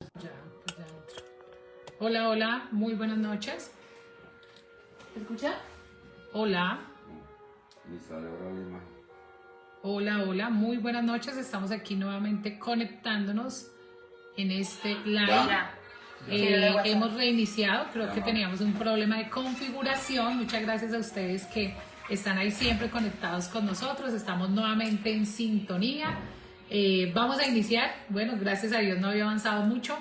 Ya, pues ya entro. Hola, hola, muy buenas noches. ¿Me escucha? Hola, Y sale ahora la imagen. hola, hola, muy buenas noches. Estamos aquí nuevamente conectándonos en este live. Ya. Hemos reiniciado, creo que Llamado. teníamos un problema de configuración. Muchas gracias a ustedes que están ahí siempre conectados con nosotros. Estamos nuevamente en sintonía. Vamos a iniciar. Bueno, gracias a Dios no había avanzado mucho.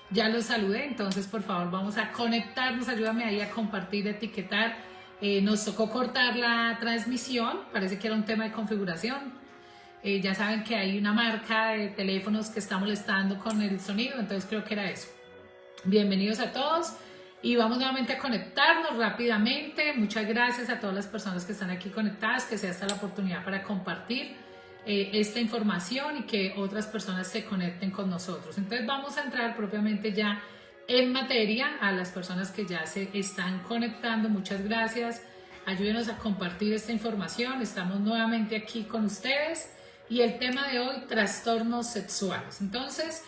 Ya los saludé, entonces por favor vamos a conectarnos. Ayúdame ahí a compartir, etiquetar. Nos tocó cortar la transmisión. Parece que era un tema de configuración. Ya saben que hay una marca de teléfonos que está molestando con el sonido, entonces creo que era eso. Bienvenidos a todos y vamos nuevamente a conectarnos rápidamente. Muchas gracias a todas las personas que están aquí conectadas, que sea esta la oportunidad para compartir esta información y que otras personas se conecten con nosotros. Entonces vamos a entrar propiamente ya en materia. A las personas que ya se están conectando, muchas gracias. Ayúdenos a compartir esta información. Estamos nuevamente aquí con ustedes y el tema de hoy, trastornos sexuales. Entonces,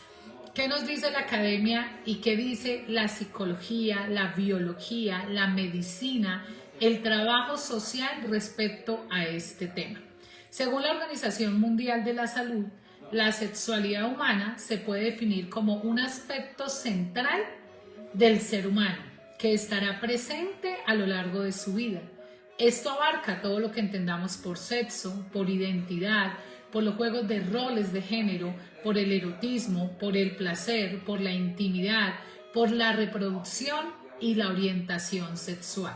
¿qué nos dice la academia y qué dice la psicología, la biología, la medicina, el trabajo social respecto a este tema? Según la Organización Mundial de la Salud, la sexualidad humana se puede definir como un aspecto central del ser humano que estará presente a lo largo de su vida. Esto abarca todo lo que entendamos por sexo, por identidad, por los juegos de roles de género, por el erotismo, por el placer, por la intimidad, por la reproducción y la orientación sexual,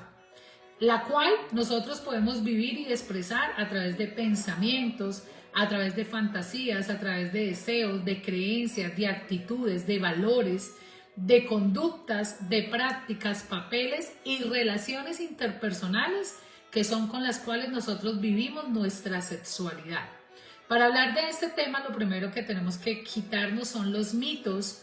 la cual nosotros podemos vivir y expresar a través de pensamientos, a través de fantasías, a través de deseos, de creencias, de actitudes, de valores, de conductas, de prácticas, papeles y relaciones interpersonales que son con las cuales nosotros vivimos nuestra sexualidad. Para hablar de este tema, lo primero que tenemos que quitarnos son los mitos,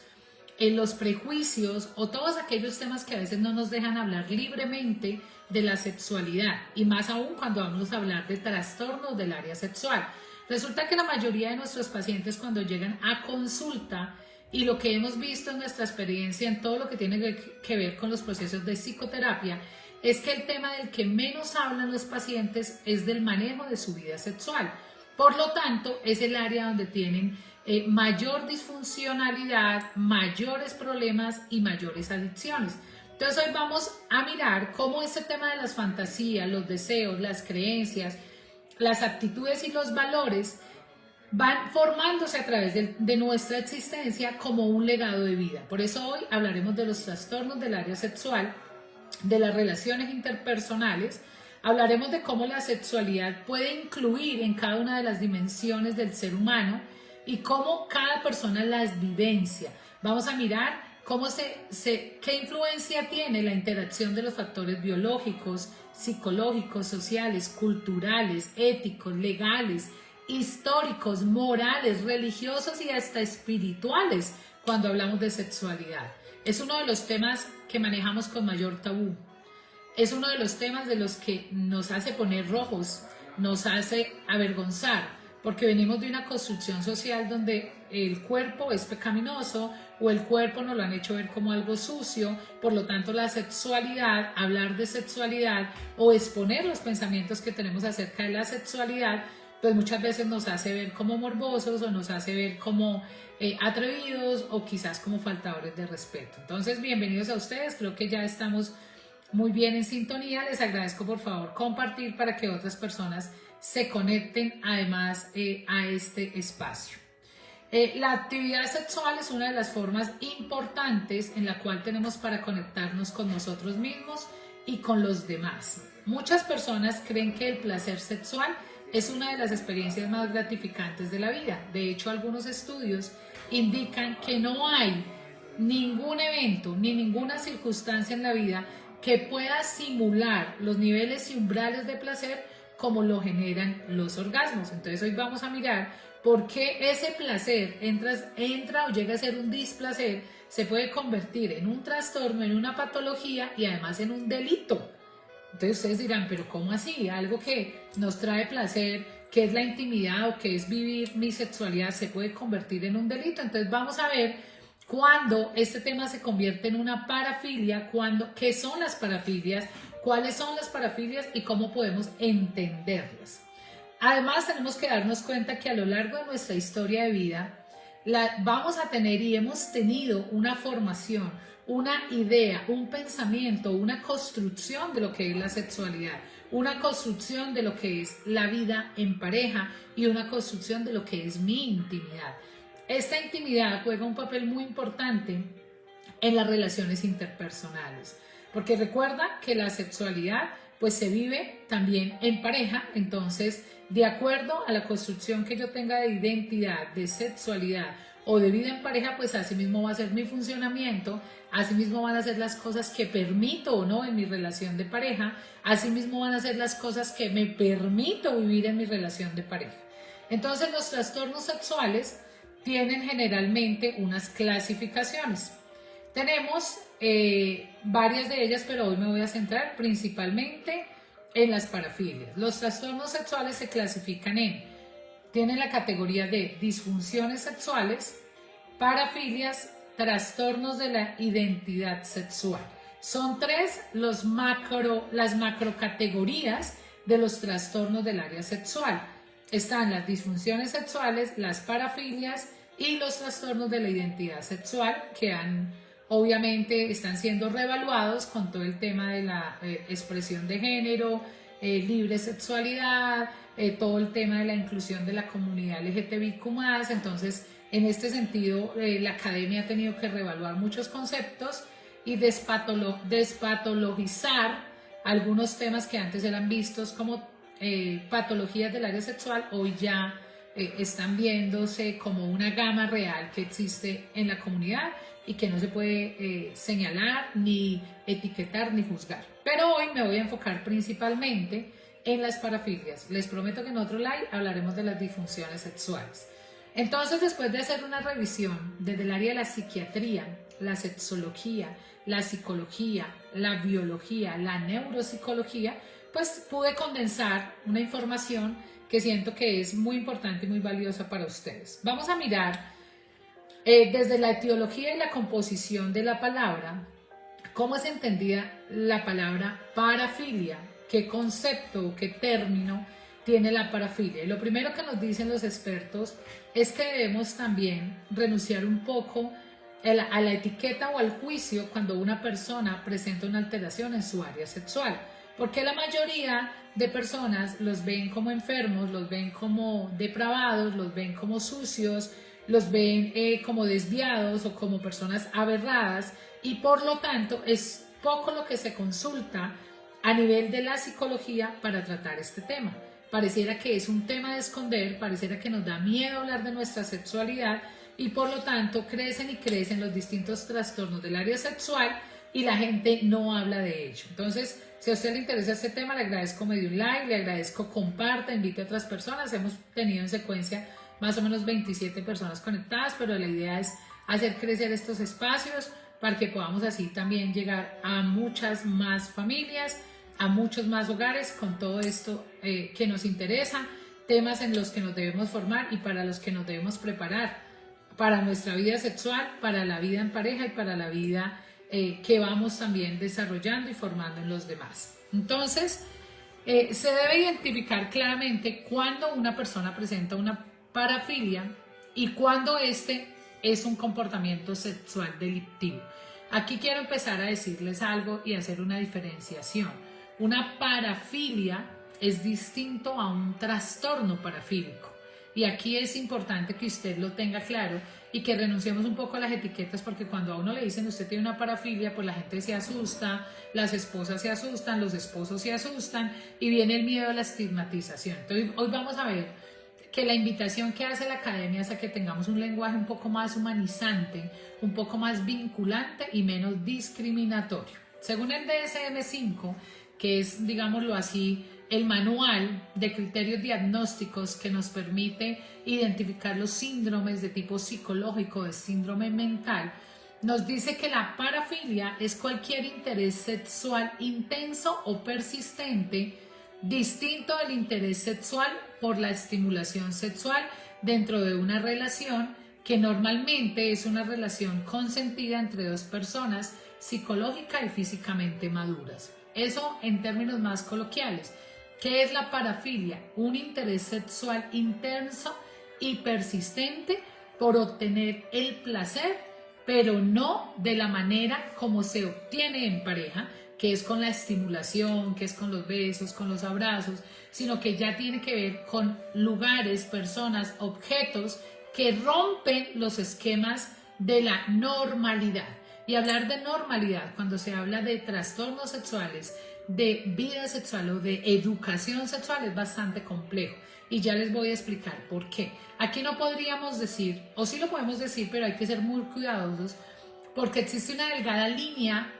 los prejuicios o todos aquellos temas que a veces no nos dejan hablar libremente de la sexualidad, y más aún cuando vamos a hablar de trastornos del área sexual. Resulta que la mayoría de nuestros pacientes, cuando llegan a consulta, y lo que hemos visto en nuestra experiencia en todo lo que tiene que ver con los procesos de psicoterapia, es que el tema del que menos hablan los pacientes es del manejo de su vida sexual. Por lo tanto, es el área donde tienen mayor disfuncionalidad, mayores problemas y mayores adicciones. Entonces hoy vamos a mirar cómo ese tema de las fantasías, los deseos, las creencias, las actitudes y los valores van formándose a través de nuestra existencia como un legado de vida. Por eso hoy hablaremos de los trastornos del área sexual, de las relaciones interpersonales. Hablaremos de cómo la sexualidad puede incluir en cada una de las dimensiones del ser humano y cómo cada persona las vivencia. Vamos a mirar qué influencia tiene la interacción de los factores biológicos, psicológicos, sociales, culturales, éticos, legales, históricos, morales, religiosos y hasta espirituales cuando hablamos de sexualidad. Es uno de los temas que manejamos con mayor tabú. Es uno de los temas de los que nos hace poner rojos, nos hace avergonzar, porque venimos de una construcción social donde el cuerpo es pecaminoso o el cuerpo nos lo han hecho ver como algo sucio. Por lo tanto, la sexualidad, hablar de sexualidad o exponer los pensamientos que tenemos acerca de la sexualidad, pues muchas veces nos hace ver como morbosos o nos hace ver como atrevidos o quizás como faltadores de respeto. Entonces, bienvenidos a ustedes, creo que ya estamos muy bien en sintonía. Les agradezco por favor compartir para que otras personas se conecten además a este espacio. La actividad sexual es una de las formas importantes en la cual tenemos para conectarnos con nosotros mismos y con los demás. Muchas personas creen que el placer sexual es una de las experiencias más gratificantes de la vida. De hecho, algunos estudios indican que no hay ningún evento ni ninguna circunstancia en la vida que pueda simular los niveles y umbrales de placer como lo generan los orgasmos. Entonces hoy vamos a mirar por qué ese placer entra o llega a ser un displacer, se puede convertir en un trastorno, en una patología y además en un delito. Entonces ustedes dirán, pero ¿cómo así? Algo que nos trae placer, que es la intimidad o que es vivir mi sexualidad, se puede convertir en un delito. Entonces vamos a ver Cuando este tema se convierte en una parafilia, ¿qué son las parafilias? ¿Cuáles son las parafilias y cómo podemos entenderlas? Además, tenemos que darnos cuenta que a lo largo de nuestra historia de vida vamos a tener y hemos tenido una formación, una idea, un pensamiento, una construcción de lo que es la sexualidad, una construcción de lo que es la vida en pareja y una construcción de lo que es mi intimidad. Esta intimidad juega un papel muy importante en las relaciones interpersonales, porque recuerda que la sexualidad pues se vive también en pareja. Entonces, de acuerdo a la construcción que yo tenga de identidad, de sexualidad o de vida en pareja, pues así mismo va a ser mi funcionamiento, así mismo van a ser las cosas que permito o no en mi relación de pareja, así mismo van a ser las cosas que me permito vivir en mi relación de pareja. Entonces, los trastornos sexuales tienen generalmente unas clasificaciones. Tenemos varias de ellas, pero hoy me voy a centrar principalmente en las parafilias. Los trastornos sexuales se clasifican tienen la categoría de disfunciones sexuales, parafilias, trastornos de la identidad sexual. Son tres las macrocategorías de los trastornos del área sexual. Están las disfunciones sexuales, las parafilias y los trastornos de la identidad sexual, que obviamente están siendo reevaluados con todo el tema de la expresión de género, libre sexualidad, todo el tema de la inclusión de la comunidad LGTBIQ+. Entonces, en este sentido, la academia ha tenido que reevaluar muchos conceptos y despatologizar algunos temas que antes eran vistos como patologías del área sexual. Hoy ya están viéndose como una gama real que existe en la comunidad y que no se puede señalar, ni etiquetar, ni juzgar. Pero hoy me voy a enfocar principalmente en las parafilias. Les prometo que en otro live hablaremos de las disfunciones sexuales. Entonces, después de hacer una revisión desde el área de la psiquiatría, la sexología, la psicología, la biología, la neuropsicología, pues pude condensar una información que siento que es muy importante y muy valiosa para ustedes. Vamos a mirar desde la etiología y la composición de la palabra, cómo es entendida la palabra parafilia, qué concepto, qué término tiene la parafilia. Y lo primero que nos dicen los expertos es que debemos también renunciar un poco a la etiqueta o al juicio cuando una persona presenta una alteración en su área sexual, porque la mayoría de personas los ven como enfermos, los ven como depravados, los ven como sucios, los ven como desviados o como personas aberradas, y por lo tanto es poco lo que se consulta a nivel de la psicología para tratar este tema. Pareciera que es un tema de esconder, pareciera que nos da miedo hablar de nuestra sexualidad y por lo tanto crecen y crecen los distintos trastornos del área sexual y la gente no habla de ello. Entonces, si a usted le interesa este tema, le agradezco me dé un like, le agradezco comparta, invite a otras personas. Hemos tenido en secuencia más o menos 27 personas conectadas, pero la idea es hacer crecer estos espacios para que podamos así también llegar a muchas más familias, a muchos más hogares con todo esto que nos interesa, temas en los que nos debemos formar y para los que nos debemos preparar para nuestra vida sexual, para la vida en pareja y para la vida que vamos también desarrollando y formando en los demás. Entonces, se debe identificar claramente cuando una persona presenta una parafilia y cuando este es un comportamiento sexual delictivo. Aquí quiero empezar a decirles algo y hacer una diferenciación. Una parafilia es distinto a un trastorno parafílico. Y aquí es importante que usted lo tenga claro y que renunciemos un poco a las etiquetas, porque cuando a uno le dicen usted tiene una parafilia, pues la gente se asusta, las esposas se asustan, los esposos se asustan y viene el miedo a la estigmatización. Entonces hoy vamos a ver que la invitación que hace la academia es a que tengamos un lenguaje un poco más humanizante, un poco más vinculante y menos discriminatorio. Según el DSM-5, que es, digámoslo así, el manual de criterios diagnósticos que nos permite identificar los síndromes de tipo psicológico, de síndrome mental, nos dice que la parafilia es cualquier interés sexual intenso o persistente, distinto del interés sexual por la estimulación sexual dentro de una relación que normalmente es una relación consentida entre dos personas psicológica y físicamente maduras. Eso en términos más coloquiales. ¿Qué es la parafilia? Un interés sexual intenso y persistente por obtener el placer, pero no de la manera como se obtiene en pareja, que es con la estimulación, que es con los besos, con los abrazos, sino que ya tiene que ver con lugares, personas, objetos que rompen los esquemas de la normalidad. Y hablar de normalidad, cuando se habla de trastornos sexuales, de vida sexual o de educación sexual, es bastante complejo. Y ya les voy a explicar por qué. Aquí no podríamos decir, o sí lo podemos decir, pero hay que ser muy cuidadosos, porque existe una delgada línea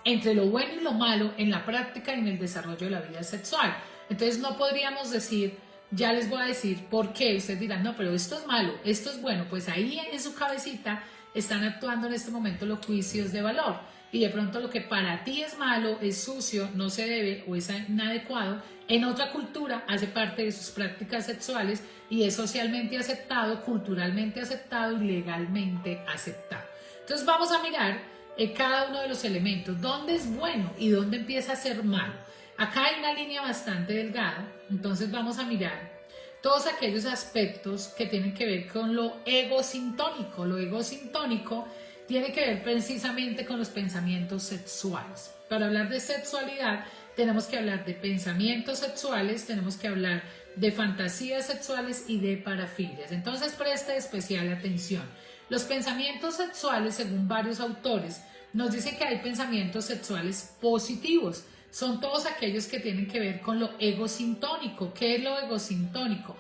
entre lo bueno y lo malo en la práctica y en el desarrollo de la vida sexual. Entonces no podríamos decir, ya les voy a decir por qué. Ustedes dirán, no, pero esto es malo, esto es bueno. Pues ahí en su cabecita están actuando en este momento los juicios de valor. Y de pronto lo que para ti es malo, es sucio, no se debe o es inadecuado, en otra cultura hace parte de sus prácticas sexuales y es socialmente aceptado, culturalmente aceptado y legalmente aceptado. Entonces vamos a mirar cada uno de los elementos, dónde es bueno y dónde empieza a ser malo. Acá hay una línea bastante delgada, entonces vamos a mirar todos aquellos aspectos que tienen que ver con lo egosintónico. Lo egosintónico tiene que ver precisamente con los pensamientos sexuales. Para hablar de sexualidad tenemos que hablar de pensamientos sexuales, tenemos que hablar de fantasías sexuales y de parafilias. Entonces preste especial atención. Los pensamientos sexuales, según varios autores, nos dicen que hay pensamientos sexuales positivos. Son todos aquellos que tienen que ver con lo egosintónico. ¿Qué es lo egosintónico?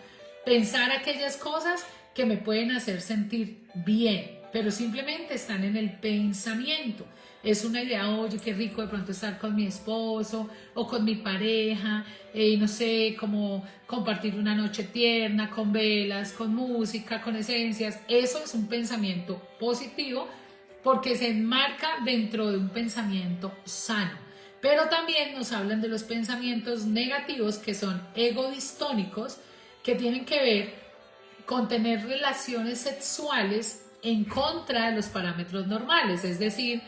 Pensar aquellas cosas que me pueden hacer sentir bien, pero simplemente están en el pensamiento. Es una idea, oye, qué rico de pronto estar con mi esposo o con mi pareja, no sé, como compartir una noche tierna con velas, con música, con esencias. Eso es un pensamiento positivo porque se enmarca dentro de un pensamiento sano. Pero también nos hablan de los pensamientos negativos que son egodistónicos, que tienen que ver con tener relaciones sexuales en contra de los parámetros normales, es decir,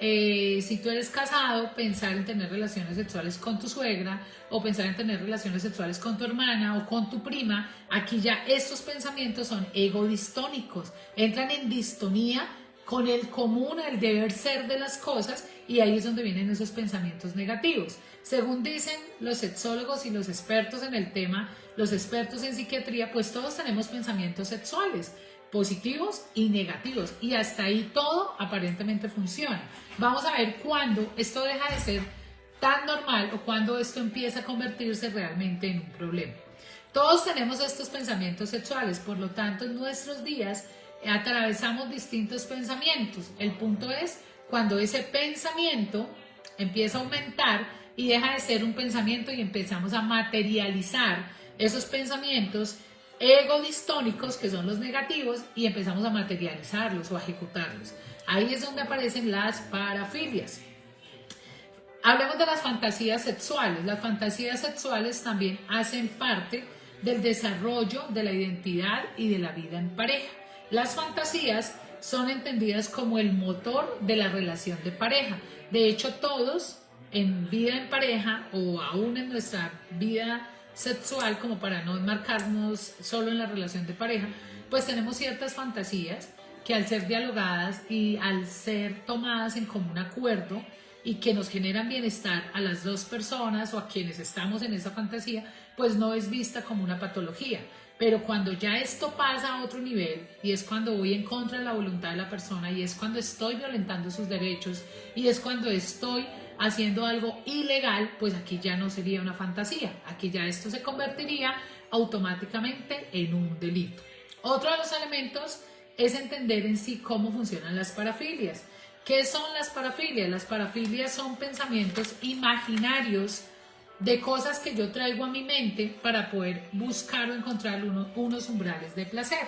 si tú eres casado, pensar en tener relaciones sexuales con tu suegra o pensar en tener relaciones sexuales con tu hermana o con tu prima, aquí ya estos pensamientos son egodistónicos, entran en distonía con el común, el deber ser de las cosas, y ahí es donde vienen esos pensamientos negativos. Según dicen los sexólogos y los expertos en el tema, los expertos en psiquiatría, pues todos tenemos pensamientos sexuales, positivos y negativos, y hasta ahí todo aparentemente funciona. Vamos a ver cuándo esto deja de ser tan normal o cuándo esto empieza a convertirse realmente en un problema. Todos tenemos estos pensamientos sexuales, por lo tanto en nuestros días atravesamos distintos pensamientos. El punto es cuando ese pensamiento empieza a aumentar y deja de ser un pensamiento y empezamos a materializar esos pensamientos egodistónicos, que son los negativos, y empezamos a materializarlos o a ejecutarlos. Ahí es donde aparecen las parafilias. Hablemos de las fantasías sexuales. Las fantasías sexuales también hacen parte del desarrollo de la identidad y de la vida en pareja. Las fantasías son entendidas como el motor de la relación de pareja. De hecho, todos en vida en pareja o aún en nuestra vida sexual, como para no enmarcarnos solo en la relación de pareja, pues tenemos ciertas fantasías que al ser dialogadas y al ser tomadas en común acuerdo y que nos generan bienestar a las dos personas o a quienes estamos en esa fantasía, pues no es vista como una patología. Pero cuando ya esto pasa a otro nivel y es cuando voy en contra de la voluntad de la persona y es cuando estoy violentando sus derechos y es cuando estoy haciendo algo ilegal, pues aquí ya no sería una fantasía, aquí ya esto se convertiría automáticamente en un delito. Otro de los elementos es entender en sí cómo funcionan las parafilias. ¿Qué son las parafilias? Las parafilias son pensamientos imaginarios de cosas que yo traigo a mi mente para poder buscar o encontrar unos umbrales de placer.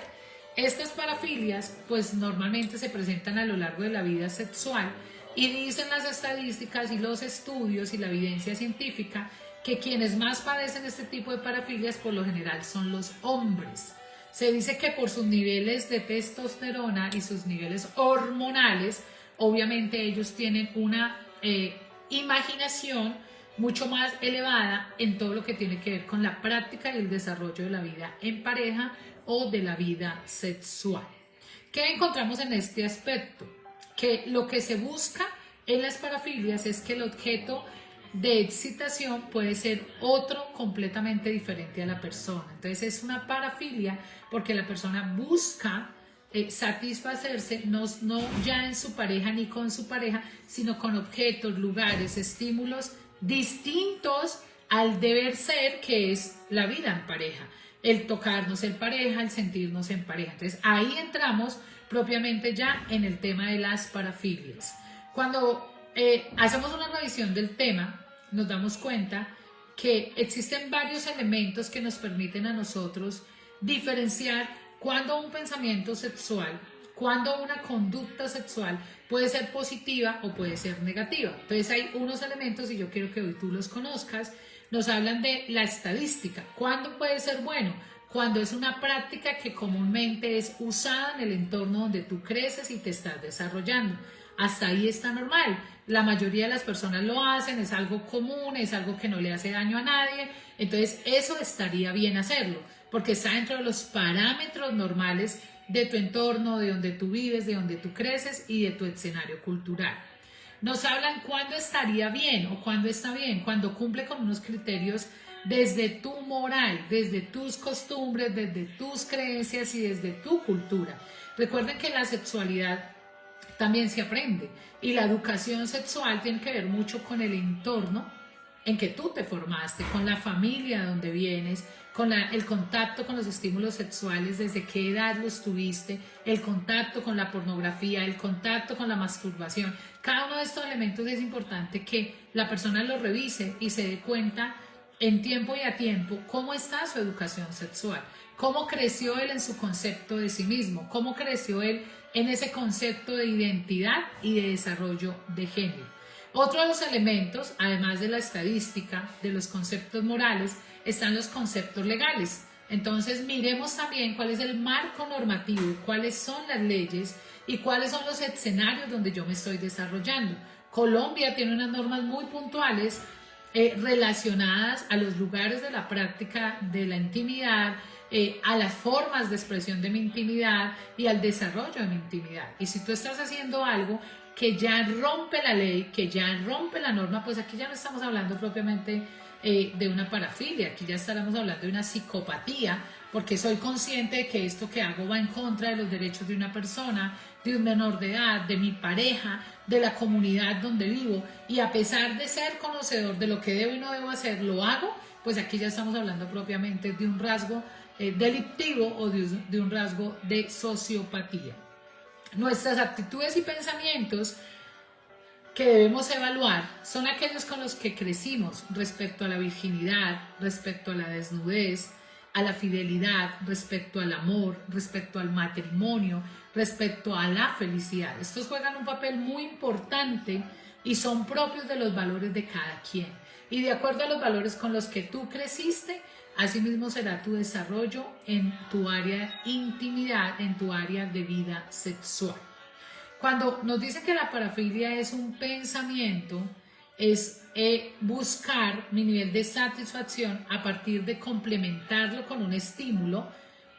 Estas parafilias pues normalmente se presentan a lo largo de la vida sexual y dicen las estadísticas y los estudios y la evidencia científica que quienes más padecen este tipo de parafilias por lo general son los hombres. Se dice que por sus niveles de testosterona y sus niveles hormonales, obviamente ellos tienen una imaginación mucho más elevada en todo lo que tiene que ver con la práctica y el desarrollo de la vida en pareja o de la vida sexual. ¿Qué encontramos en este aspecto? Que lo que se busca en las parafilias es que el objeto de excitación puede ser otro completamente diferente a la persona. Entonces es una parafilia porque la persona busca satisfacerse no ya en su pareja ni con su pareja, sino con objetos, lugares, estímulos distintos al deber ser que es la vida en pareja, el tocarnos en pareja, el sentirnos en pareja. Entonces ahí entramos propiamente ya en el tema de las parafilias. Cuando hacemos una revisión del tema, nos damos cuenta que existen varios elementos que nos permiten a nosotros diferenciar cuando un pensamiento sexual, cuando una conducta sexual puede ser positiva o puede ser negativa. Entonces hay unos elementos, y yo quiero que hoy tú los conozcas, nos hablan de la estadística. ¿Cuándo puede ser bueno? Cuando es una práctica que comúnmente es usada en el entorno donde tú creces y te estás desarrollando. Hasta ahí está normal. La mayoría de las personas lo hacen, es algo común, es algo que no le hace daño a nadie. Entonces eso estaría bien hacerlo, porque está dentro de los parámetros normales de tu entorno, de donde tú vives, de donde tú creces y de tu escenario cultural. Nos hablan cuándo estaría bien o cuándo está bien, cuando cumple con unos criterios desde tu moral, desde tus costumbres, desde tus creencias y desde tu cultura. Recuerden que la sexualidad también se aprende y la educación sexual tiene que ver mucho con el entorno en que tú te formaste, con la familia de donde vienes, con el contacto con los estímulos sexuales, desde qué edad los tuviste, el contacto con la pornografía, el contacto con la masturbación. Cada uno de estos elementos es importante que la persona lo revise y se dé cuenta en tiempo y a tiempo cómo está su educación sexual, cómo creció él en su concepto de sí mismo, cómo creció él en ese concepto de identidad y de desarrollo de género. Otro de los elementos, además de la estadística, de los conceptos morales, están los conceptos legales. Entonces miremos también cuál es el marco normativo, cuáles son las leyes y cuáles son los escenarios donde yo me estoy desarrollando. Colombia tiene unas normas muy puntuales relacionadas a los lugares de la práctica de la intimidad, a las formas de expresión de mi intimidad y al desarrollo de mi intimidad. Y si tú estás haciendo algo que ya rompe la ley, que ya rompe la norma, pues aquí ya no estamos hablando propiamente de una parafilia, aquí ya estaremos hablando de una psicopatía, porque soy consciente de que esto que hago va en contra de los derechos de una persona, de un menor de edad, de mi pareja, de la comunidad donde vivo, y a pesar de ser conocedor de lo que debo y no debo hacer, lo hago, pues aquí ya estamos hablando propiamente de un rasgo delictivo o de un rasgo de sociopatía. Nuestras actitudes y pensamientos que debemos evaluar son aquellos con los que crecimos respecto a la virginidad, respecto a la desnudez, a la fidelidad, respecto al amor, respecto al matrimonio, respecto a la felicidad. Estos juegan un papel muy importante y son propios de los valores de cada quien. Y de acuerdo a los valores con los que tú creciste, asimismo será tu desarrollo en tu área de intimidad, en tu área de vida sexual. Cuando nos dicen que la parafilia es un pensamiento, es buscar mi nivel de satisfacción a partir de complementarlo con un estímulo,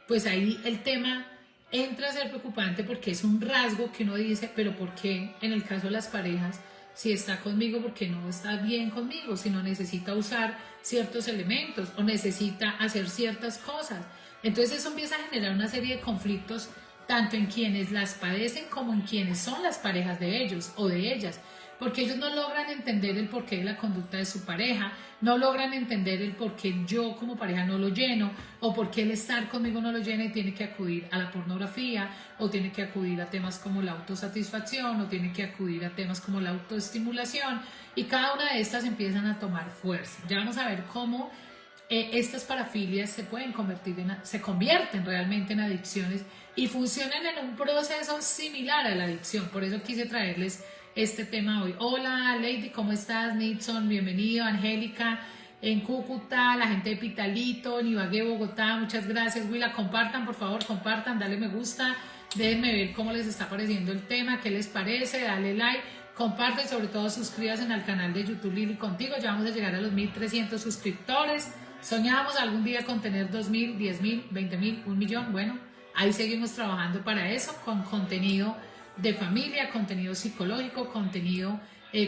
pues ahí el tema entra a ser preocupante porque es un rasgo que uno dice, pero ¿por qué en el caso de las parejas, si está conmigo, por qué no está bien conmigo, si no necesita usar ciertos elementos o necesita hacer ciertas cosas? Entonces eso empieza a generar una serie de conflictos tanto en quienes las padecen como en quienes son las parejas de ellos o de ellas, porque ellos no logran entender el porqué de la conducta de su pareja, no logran entender el porqué yo como pareja no lo lleno, o por qué el estar conmigo no lo llena y tiene que acudir a la pornografía, o tiene que acudir a temas como la autosatisfacción, o tiene que acudir a temas como la autoestimulación, y cada una de estas empiezan a tomar fuerza. Ya vamos a ver cómo estas parafilias se convierten realmente en adicciones y funcionan en un proceso similar a la adicción. Por eso quise traerles este tema hoy. Hola Lady, ¿cómo estás? Nixon, bienvenido. Angélica, en Cúcuta, la gente de Pitalito, en Ibagué, Bogotá, muchas gracias. Willa, compartan, por favor, compartan, dale me gusta, déjenme ver cómo les está pareciendo el tema, qué les parece, dale like, compartan y sobre todo suscríbanse al canal de YouTube Lili Contigo. Ya vamos a llegar a los 1300 suscriptores. Soñábamos algún día con tener 2000, 10,000, 20,000, 1,000,000. Bueno, ahí seguimos trabajando para eso, con contenido de familia, contenido psicológico, contenido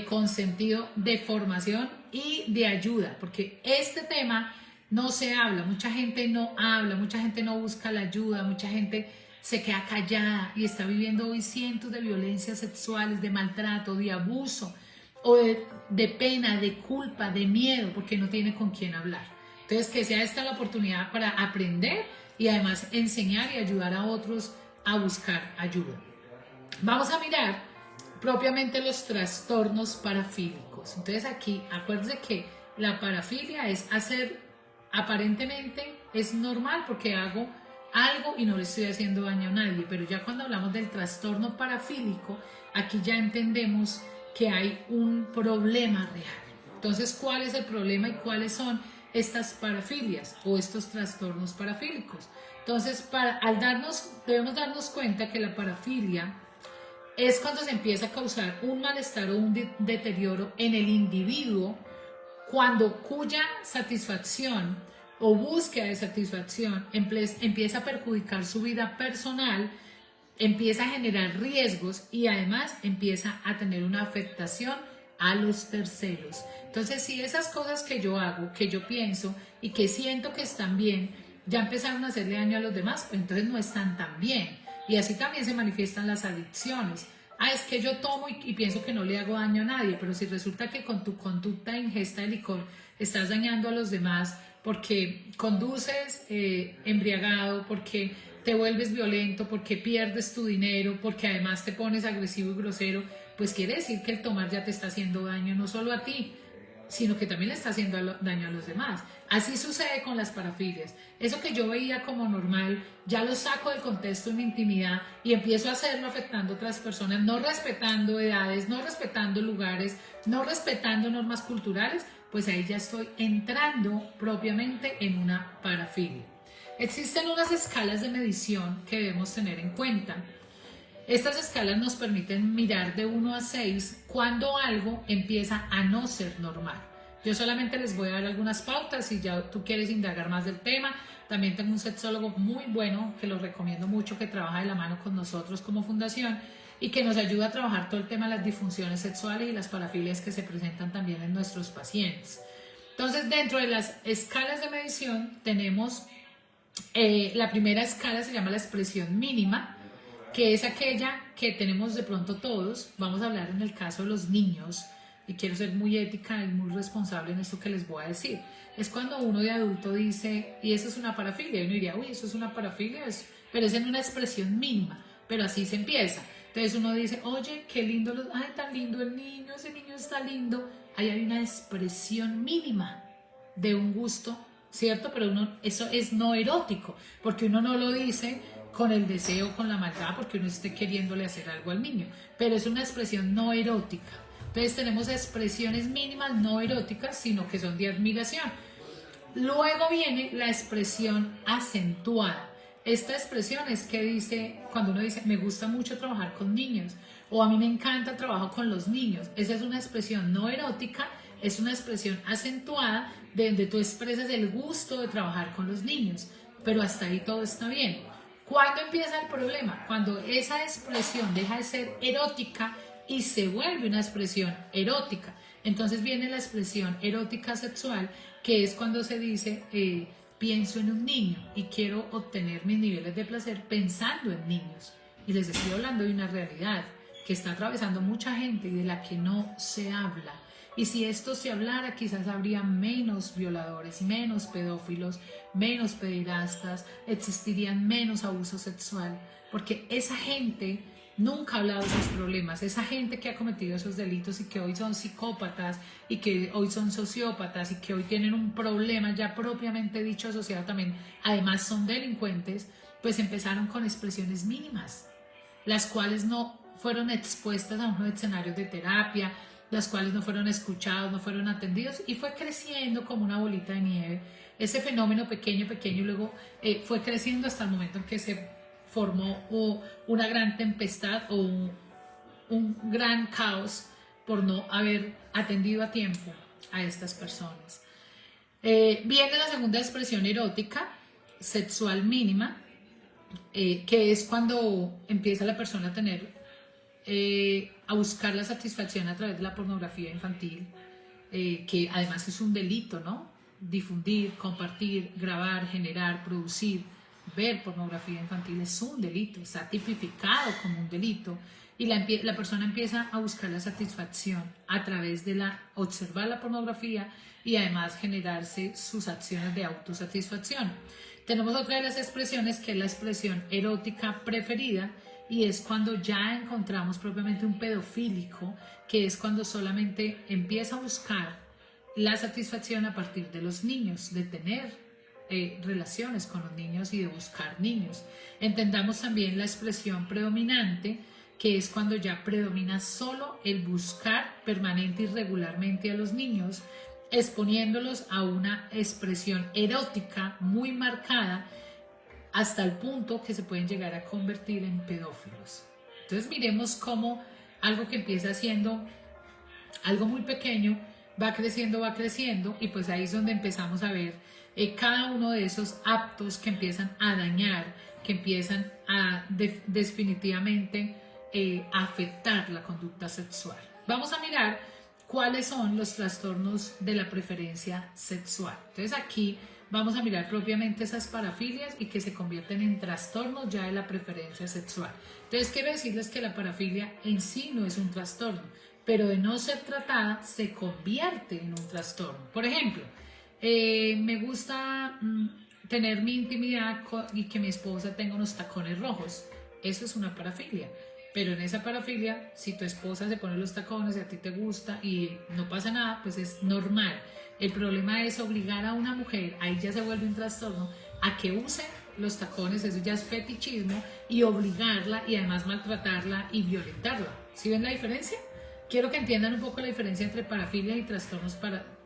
con sentido de formación y de ayuda, porque este tema no se habla, mucha gente no habla, mucha gente no busca la ayuda, mucha gente se queda callada y está viviendo hoy cientos de violencias sexuales, de maltrato, de abuso, o de pena, de culpa, de miedo, porque no tiene con quién hablar. Entonces, que sea esta la oportunidad para aprender y además enseñar y ayudar a otros a buscar ayuda. Vamos a mirar propiamente los trastornos parafílicos. Entonces aquí, acuérdense que la parafilia es hacer, aparentemente es normal porque hago algo y no le estoy haciendo daño a nadie, pero ya cuando hablamos del trastorno parafílico, aquí ya entendemos que hay un problema real. Entonces, ¿cuál es el problema y cuáles son estas parafilias o estos trastornos parafílicos? Entonces, debemos darnos cuenta que la parafilia es cuando se empieza a causar un malestar o un deterioro en el individuo, cuya satisfacción o búsqueda de satisfacción empieza a perjudicar su vida personal, empieza a generar riesgos y además empieza a tener una afectación a los terceros. Entonces, si esas cosas que yo hago, que yo pienso y que siento que están bien, ya empezaron a hacerle daño a los demás, pues entonces no están tan bien. Y así también se manifiestan las adicciones. Es que yo tomo y pienso que no le hago daño a nadie, pero si resulta que con tu conducta de ingesta de licor estás dañando a los demás porque conduces embriagado, porque te vuelves violento, porque pierdes tu dinero, porque además te pones agresivo y grosero, pues quiere decir que el tomar ya te está haciendo daño no solo a ti, sino que también le está haciendo daño a los demás. Así sucede con las parafilias. Eso que yo veía como normal, ya lo saco del contexto de mi intimidad y empiezo a hacerlo afectando a otras personas, no respetando edades, no respetando lugares, no respetando normas culturales, pues ahí ya estoy entrando propiamente en una parafilia. Existen unas escalas de medición que debemos tener en cuenta. Estas escalas nos permiten mirar de 1 a 6 cuando algo empieza a no ser normal. Yo solamente les voy a dar algunas pautas si ya tú quieres indagar más del tema. También tengo un sexólogo muy bueno que lo recomiendo mucho, que trabaja de la mano con nosotros como fundación y que nos ayuda a trabajar todo el tema de las disfunciones sexuales y las parafilias que se presentan también en nuestros pacientes. Entonces, dentro de las escalas de medición tenemos la primera escala, se llama la expresión mínima, que es aquella que tenemos de pronto todos. Vamos a hablar en el caso de los niños, y quiero ser muy ética y muy responsable en esto que les voy a decir. Es cuando uno de adulto dice, y eso es una parafilia, y uno diría, uy, eso es una parafilia, pero es en una expresión mínima, pero así se empieza. Entonces uno dice, oye, qué lindo, ay, tan lindo el niño, ese niño está lindo. Ahí hay una expresión mínima de un gusto, ¿cierto? Pero eso es no erótico, porque uno no lo dice con el deseo, con la maldad, porque uno esté queriéndole hacer algo al niño, pero es una expresión no erótica. Entonces tenemos expresiones mínimas no eróticas, sino que son de admiración. Luego viene la expresión acentuada. Esta expresión es que dice, cuando uno dice, me gusta mucho trabajar con niños, o a mí me encanta el trabajo con los niños. Esa es una expresión no erótica, es una expresión acentuada de donde tú expresas el gusto de trabajar con los niños, pero hasta ahí todo está bien. ¿Cuándo empieza el problema? Cuando esa expresión deja de ser erótica y se vuelve una expresión erótica. Entonces viene la expresión erótica sexual, que es cuando se dice, pienso en un niño y quiero obtener mis niveles de placer pensando en niños. Y les estoy hablando de una realidad que está atravesando mucha gente y de la que no se habla. Y si esto se hablara, quizás habría menos violadores, menos pedófilos, menos pederastas, existirían menos abuso sexual, porque esa gente nunca ha hablado de sus problemas. Esa gente que ha cometido esos delitos y que hoy son psicópatas y que hoy son sociópatas y que hoy tienen un problema ya propiamente dicho asociado también, además son delincuentes, pues empezaron con expresiones mínimas, las cuales no fueron expuestas a unos escenarios de terapia, las cuales no fueron escuchados, no fueron atendidos y fue creciendo como una bolita de nieve. Ese fenómeno pequeño, pequeño y luego fue creciendo hasta el momento en que se formó una gran tempestad o un gran caos por no haber atendido a tiempo a estas personas. Viene la segunda expresión erótica, sexual mínima, que es cuando empieza la persona a tener, a buscar la satisfacción a través de la pornografía infantil, que además es un delito, ¿no? Difundir, compartir, grabar, generar, producir, ver pornografía infantil es un delito, está tipificado como un delito y la persona empieza a buscar la satisfacción a través de observar la pornografía y además generarse sus acciones de autosatisfacción. Tenemos otra de las expresiones que es la expresión erótica preferida y es cuando ya encontramos propiamente un pedofílico, que es cuando solamente empieza a buscar la satisfacción a partir de los niños, de tener relaciones con los niños y de buscar niños. Entendamos también la expresión predominante, que es cuando ya predomina solo el buscar permanente y regularmente a los niños, exponiéndolos a una expresión erótica muy marcada hasta el punto que se pueden llegar a convertir en pedófilos. Entonces miremos cómo algo que empieza siendo algo muy pequeño va creciendo y pues ahí es donde empezamos a ver cada uno de esos actos que empiezan a dañar, que empiezan a definitivamente afectar la conducta sexual. Vamos a mirar cuáles son los trastornos de la preferencia sexual. Entonces aquí vamos a mirar propiamente esas parafilias y que se convierten en trastornos ya de la preferencia sexual. Entonces quiero decirles que la parafilia en sí no es un trastorno, pero de no ser tratada se convierte en un trastorno. Por ejemplo, me gusta tener mi intimidad y que mi esposa tenga unos tacones rojos. Eso es una parafilia. Pero en esa parafilia, si tu esposa se pone los tacones y a ti te gusta y no pasa nada, pues es normal. El problema es obligar a una mujer, ahí ya se vuelve un trastorno, a que use los tacones, eso ya es fetichismo, y obligarla y además maltratarla y violentarla. ¿Sí ven la diferencia? Quiero que entiendan un poco la diferencia entre parafilia y trastornos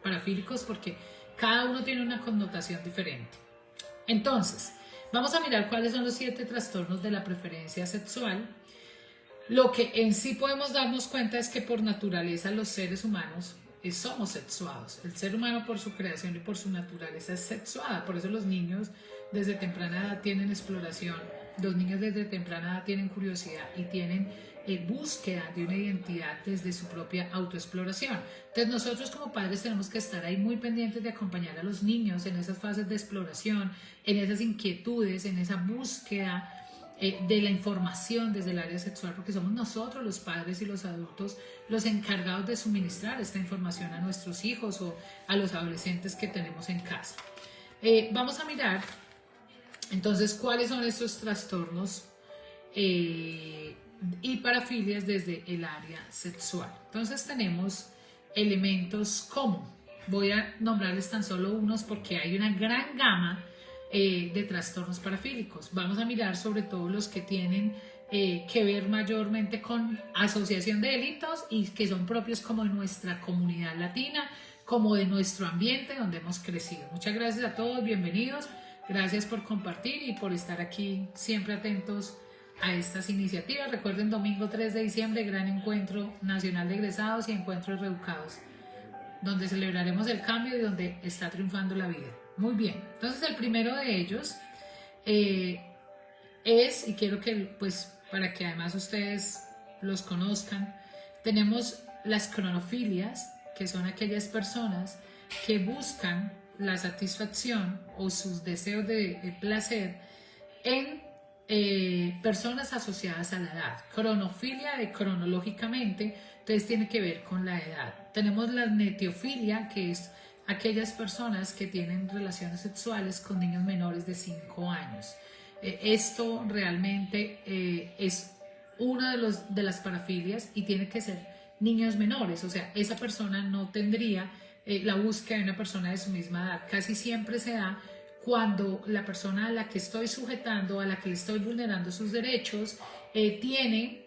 parafílicos porque cada uno tiene una connotación diferente. Entonces, vamos a mirar cuáles son los 7 trastornos de la preferencia sexual. Lo que en sí podemos darnos cuenta es que por naturaleza los seres humanos somos sexuados. El ser humano por su creación y por su naturaleza es sexuada. Por eso los niños desde temprana edad tienen exploración. Los niños desde temprana edad tienen curiosidad y tienen búsqueda de una identidad desde su propia autoexploración. Entonces nosotros como padres tenemos que estar ahí muy pendientes de acompañar a los niños en esas fases de exploración, en esas inquietudes, en esa búsqueda de la información desde el área sexual, porque somos nosotros los padres y los adultos los encargados de suministrar esta información a nuestros hijos o a los adolescentes que tenemos en casa. Vamos a mirar entonces cuáles son estos trastornos y parafilias desde el área sexual. Entonces tenemos elementos como, voy a nombrarles tan solo unos porque hay una gran gama de trastornos parafílicos. Vamos a mirar sobre todo los que tienen que ver mayormente con asociación de delitos y que son propios como de nuestra comunidad latina, como de nuestro ambiente donde hemos crecido. Muchas gracias a todos, bienvenidos, gracias por compartir y por estar aquí siempre atentos a estas iniciativas. Recuerden, domingo 3 de diciembre, gran encuentro nacional de egresados y encuentros reeducados, donde celebraremos el cambio y donde está triunfando la vida. Muy bien, entonces el primero de ellos es, y quiero que, pues, para que además ustedes los conozcan, tenemos las cronofilias, que son aquellas personas que buscan la satisfacción o sus deseos de placer en personas asociadas a la edad. Cronofilia de cronológicamente, entonces tiene que ver con la edad. Tenemos la netiofilia, que es aquellas personas que tienen relaciones sexuales con niños menores de 5 años. Esto realmente es una de las parafilias y tiene que ser niños menores, o sea, esa persona no tendría la búsqueda de una persona de su misma edad. Casi siempre se da cuando la persona a la que estoy sujetando, a la que le estoy vulnerando sus derechos, tiene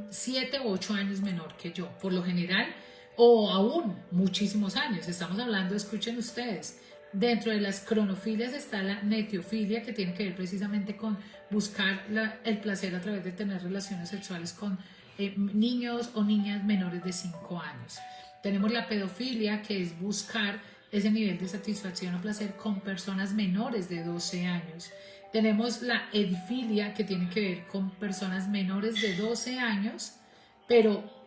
7 u 8 años menor que yo, por lo general, o aún muchísimos años. Estamos hablando, escuchen ustedes, dentro de las cronofilias está la netiofilia, que tiene que ver precisamente con buscar el placer a través de tener relaciones sexuales con niños o niñas menores de 5 años. Tenemos la pedofilia, que es buscar ese nivel de satisfacción o placer con personas menores de 12 años. Tenemos la edifilia, que tiene que ver con personas menores de 12 años, pero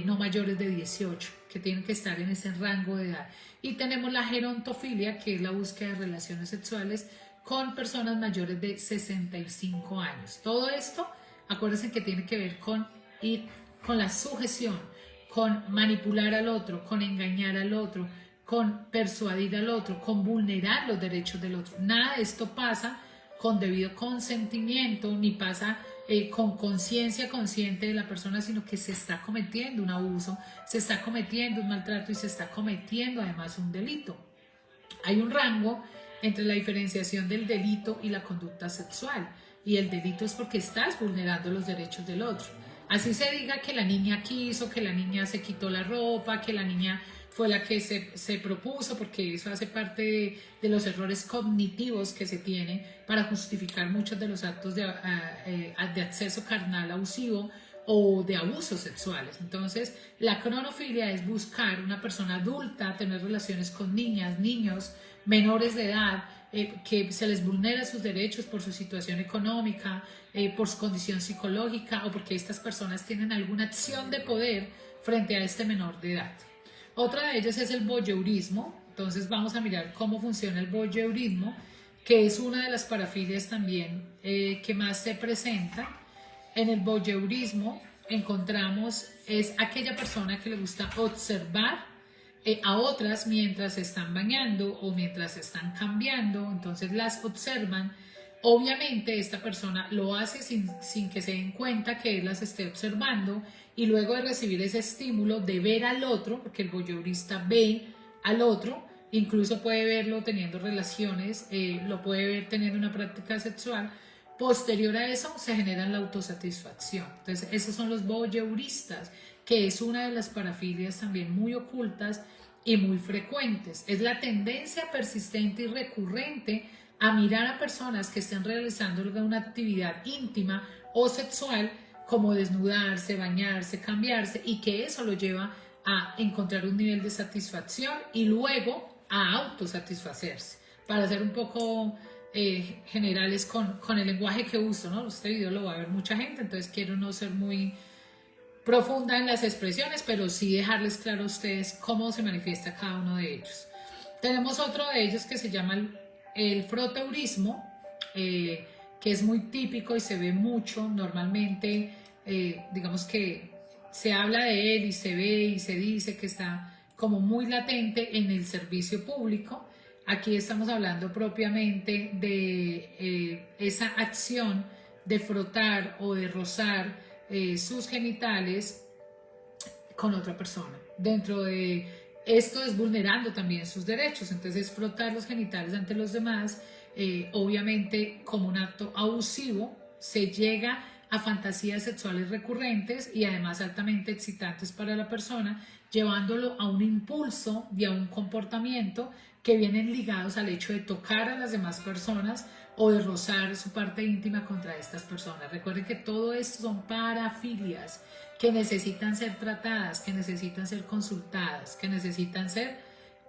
no mayores de 18, que tienen que estar en ese rango de edad. Y tenemos la gerontofilia, que es la búsqueda de relaciones sexuales con personas mayores de 65 años. Todo esto, acuérdense que tiene que ver con ir con la sujeción, con manipular al otro, con engañar al otro, con persuadir al otro, con vulnerar los derechos del otro. Nada de esto pasa con debido consentimiento, ni pasa con conciencia consciente de la persona, sino que se está cometiendo un abuso, se está cometiendo un maltrato y se está cometiendo además un delito. Hay un rango entre la diferenciación del delito y la conducta sexual, y el delito es porque estás vulnerando los derechos del otro. Así se diga que la niña quiso, que la niña se quitó la ropa, que la niña fue la que se propuso, porque eso hace parte de los errores cognitivos que se tiene para justificar muchos de los actos de acceso carnal abusivo o de abusos sexuales. Entonces, la cronofilia es buscar una persona adulta, tener relaciones con niñas, niños, menores de edad, que se les vulnera sus derechos por su situación económica, por su condición psicológica o porque estas personas tienen alguna acción de poder frente a este menor de edad. Otra de ellas es el voyeurismo. Entonces vamos a mirar cómo funciona el voyeurismo, que es una de las parafilias también que más se presenta. En el voyeurismo encontramos es aquella persona que le gusta observar a otras mientras se están bañando o mientras se están cambiando, entonces las observan. Obviamente esta persona lo hace sin que se den cuenta que él las esté observando, y luego de recibir ese estímulo de ver al otro, porque el voyeurista ve al otro, incluso puede verlo teniendo relaciones, lo puede ver teniendo una práctica sexual. Posterior a eso se genera la autosatisfacción. Entonces esos son los voyeuristas, que es una de las parafilias también muy ocultas y muy frecuentes. Es la tendencia persistente y recurrente a mirar a personas que estén realizando una actividad íntima o sexual, como desnudarse, bañarse, cambiarse, y que eso lo lleva a encontrar un nivel de satisfacción y luego a autosatisfacerse. Para ser un poco generales con el lenguaje que uso, ¿no? Este video lo va a ver mucha gente, entonces quiero no ser muy profunda en las expresiones, pero sí dejarles claro a ustedes cómo se manifiesta cada uno de ellos. Tenemos otro de ellos que se llama el froteurismo, que es muy típico y se ve mucho normalmente. Digamos que se habla de él y se ve y se dice que está como muy latente en el servicio público. Aquí estamos hablando propiamente de esa acción de frotar o de rozar sus genitales con otra persona. Dentro de esto es vulnerando también sus derechos. Entonces frotar los genitales ante los demás, obviamente como un acto abusivo, se llega a fantasías sexuales recurrentes y además altamente excitantes para la persona, llevándolo a un impulso y a un comportamiento que vienen ligados al hecho de tocar a las demás personas o de rozar su parte íntima contra estas personas. Recuerden que todo esto son parafilias que necesitan ser tratadas, que necesitan ser consultadas, que necesitan ser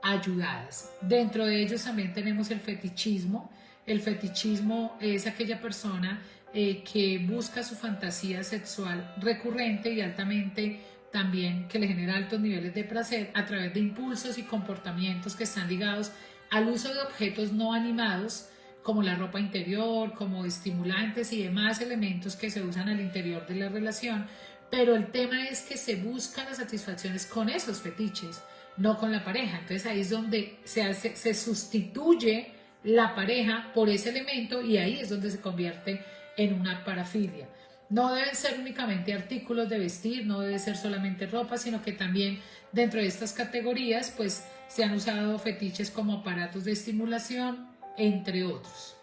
ayudadas. Dentro de ellos también tenemos el fetichismo. El fetichismo es aquella persona que busca su fantasía sexual recurrente y altamente también que le genera altos niveles de placer a través de impulsos y comportamientos que están ligados al uso de objetos no animados, como la ropa interior, como estimulantes y demás elementos que se usan al interior de la relación. Pero el tema es que se buscan las satisfacciones con esos fetiches, no con la pareja. Entonces ahí es donde se sustituye la pareja por ese elemento, y ahí es donde se convierte en una parafilia. No deben ser únicamente artículos de vestir, no debe ser solamente ropa, sino que también dentro de estas categorías pues se han usado fetiches como aparatos de estimulación, entre otros.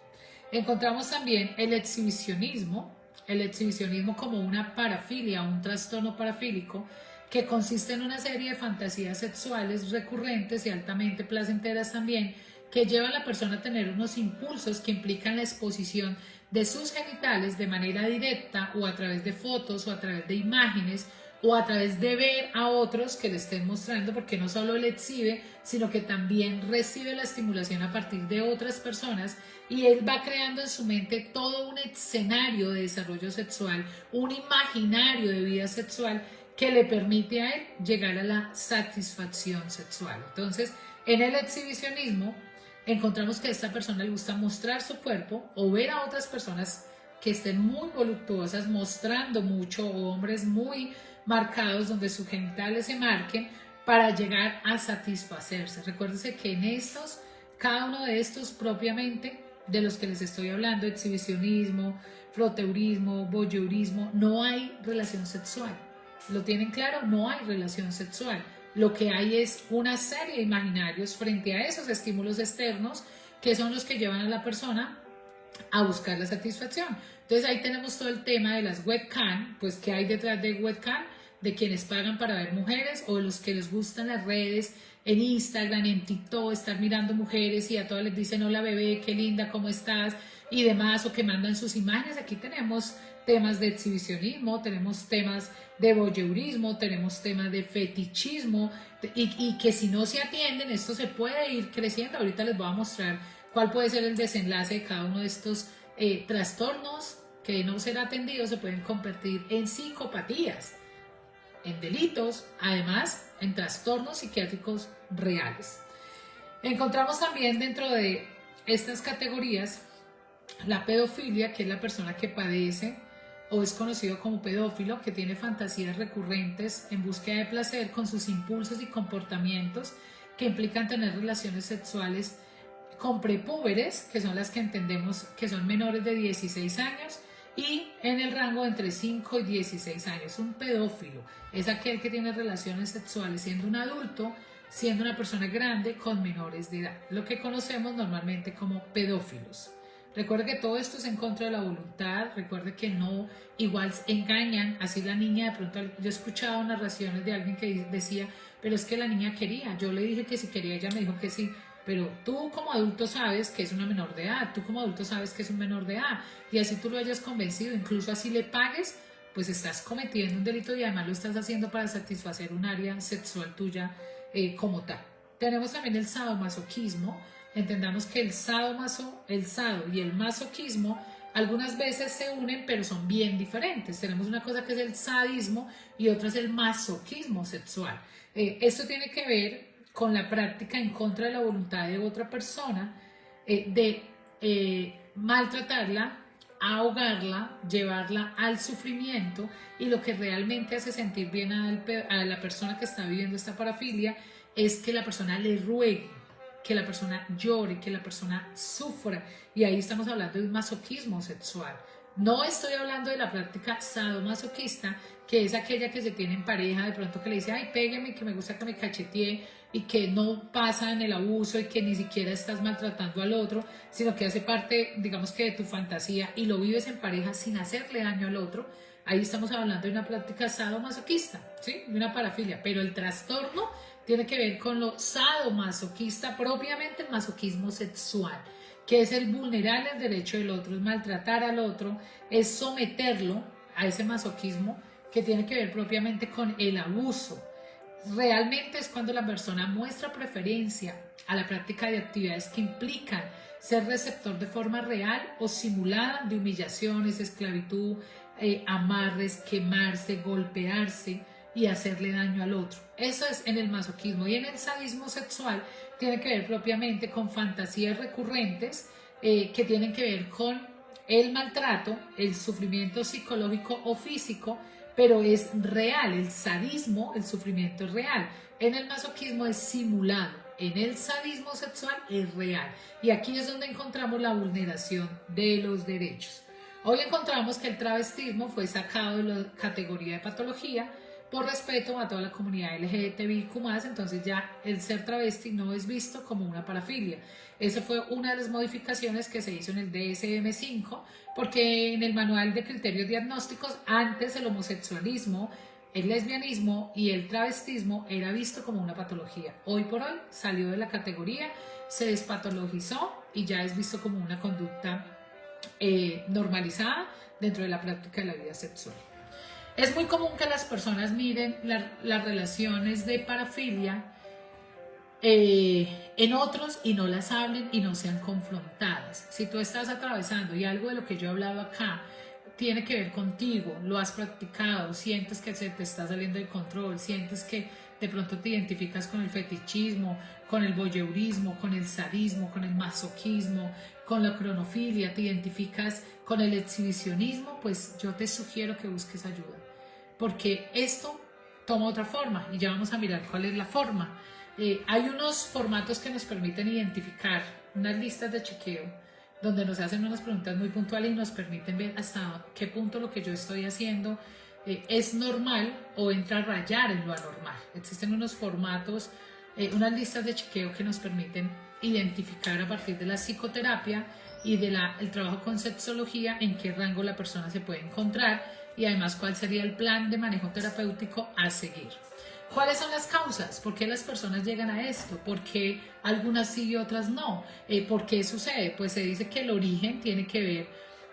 Encontramos también el exhibicionismo, el exhibicionismo como una parafilia, un trastorno parafílico, que consiste en una serie de fantasías sexuales recurrentes y altamente placenteras también, que llevan a la persona a tener unos impulsos que implican la exposición de sus genitales de manera directa o a través de fotos o a través de imágenes o a través de ver a otros que le estén mostrando, porque no solo le exhibe, sino que también recibe la estimulación a partir de otras personas, y él va creando en su mente todo un escenario de desarrollo sexual, un imaginario de vida sexual que le permite a él llegar a la satisfacción sexual. Entonces, en el exhibicionismo encontramos que a esta persona le gusta mostrar su cuerpo o ver a otras personas que estén muy voluptuosas mostrando mucho, o hombres muy marcados donde sus genitales se marquen para llegar a satisfacerse. Recuérdense que en estos, cada uno de estos propiamente de los que les estoy hablando, exhibicionismo, froteurismo, voyeurismo, no hay relación sexual. ¿Lo tienen claro? No hay relación sexual. Lo que hay es una serie de imaginarios frente a esos estímulos externos, que son los que llevan a la persona a buscar la satisfacción. Entonces ahí tenemos todo el tema de las webcam, pues qué hay detrás de webcam, de quienes pagan para ver mujeres, o de los que les gustan las redes, en Instagram, en TikTok, estar mirando mujeres y a todas les dicen hola bebé, qué linda, ¿cómo estás? Y demás, o que mandan sus imágenes. Aquí tenemos temas de exhibicionismo, tenemos temas de voyeurismo, tenemos temas de fetichismo, y que si no se atienden, esto se puede ir creciendo. Ahorita les voy a mostrar cuál puede ser el desenlace de cada uno de estos trastornos que de no ser atendidos se pueden convertir en psicopatías, en delitos, además en trastornos psiquiátricos reales. Encontramos también dentro de estas categorías la pedofilia, que es la persona que padece o es conocido como pedófilo, que tiene fantasías recurrentes en búsqueda de placer con sus impulsos y comportamientos que implican tener relaciones sexuales con prepúberes, que son las que entendemos que son menores de 16 años, y en el rango entre 5 y 16 años. Un pedófilo es aquel que tiene relaciones sexuales siendo un adulto, siendo una persona grande con menores de edad, lo que conocemos normalmente como pedófilos. Recuerde que todo esto es en contra de la voluntad. Recuerde que no, igual engañan. Así la niña, de pronto, yo he escuchado narraciones de alguien que decía, pero es que la niña quería, yo le dije que si quería, ella me dijo que sí, pero tú como adulto sabes que es una menor de edad, tú como adulto sabes que es un menor de edad, y así tú lo hayas convencido, incluso así le pagues, pues estás cometiendo un delito, y además lo estás haciendo para satisfacer un área sexual tuya como tal. Tenemos también el sadomasoquismo. Entendamos que el sado y el masoquismo algunas veces se unen, pero son bien diferentes. Tenemos una cosa que es el sadismo y otra es el masoquismo sexual. Esto tiene que ver con la práctica en contra de la voluntad de otra persona, de maltratarla, ahogarla, llevarla al sufrimiento, y lo que realmente hace sentir bien a la persona que está viviendo esta parafilia es que la persona le ruegue, que la persona llore, que la persona sufra, y ahí estamos hablando de un masoquismo sexual. No estoy hablando de la práctica sadomasoquista, que es aquella que se tiene en pareja, de pronto que le dice, ay, pégame, que me gusta que me cachetee, y que no pasa en el abuso y que ni siquiera estás maltratando al otro, sino que hace parte, digamos que de tu fantasía, y lo vives en pareja sin hacerle daño al otro. Ahí estamos hablando de una práctica sadomasoquista, ¿sí? De una parafilia, pero el trastorno tiene que ver con lo sadomasoquista, propiamente el masoquismo sexual, que es el vulnerar el derecho del otro, es maltratar al otro, es someterlo a ese masoquismo que tiene que ver propiamente con el abuso. Realmente es cuando la persona muestra preferencia a la práctica de actividades que implican ser receptor de forma real o simulada de humillaciones, esclavitud, amarres, quemarse, golpearse y hacerle daño al otro. Eso es en el masoquismo. Y en el sadismo sexual tiene que ver propiamente con fantasías recurrentes que tienen que ver con el maltrato, el sufrimiento psicológico o físico, pero es real. El sadismo, el sufrimiento es real. En el masoquismo es simulado. En el sadismo sexual es real. Y aquí es donde encontramos la vulneración de los derechos. Hoy encontramos que el travestismo fue sacado de la categoría de patología, por respeto a toda la comunidad LGBTIQ+, entonces ya el ser travesti no es visto como una parafilia. Esa fue una de las modificaciones que se hizo en el DSM-5, porque en el manual de criterios diagnósticos antes el homosexualismo, el lesbianismo y el travestismo era visto como una patología. Hoy por hoy salió de la categoría, se despatologizó y ya es visto como una conducta normalizada dentro de la práctica de la vida sexual. Es muy común que las personas miren las relaciones de parafilia en otros y no las hablen y no sean confrontadas. Si tú estás atravesando y algo de lo que yo he hablado acá tiene que ver contigo, lo has practicado, sientes que se te está saliendo de control, sientes que de pronto te identificas con el fetichismo, con el voyeurismo, con el sadismo, con el masoquismo, con la cronofilia, te identificas con el exhibicionismo, pues yo te sugiero que busques ayuda, porque esto toma otra forma y ya vamos a mirar cuál es la forma. Hay unos formatos que nos permiten identificar, unas listas de chequeo, donde nos hacen unas preguntas muy puntuales y nos permiten ver hasta qué punto lo que yo estoy haciendo es normal o entra a rayar en lo anormal. Existen unos formatos, unas listas de chequeo que nos permiten identificar a partir de la psicoterapia y del trabajo con sexología en qué rango la persona se puede encontrar y además cuál sería el plan de manejo terapéutico a seguir. ¿Cuáles son las causas? ¿Por qué las personas llegan a esto? ¿Por qué algunas sí y otras no? ¿Por qué sucede? Pues se dice que el origen tiene que ver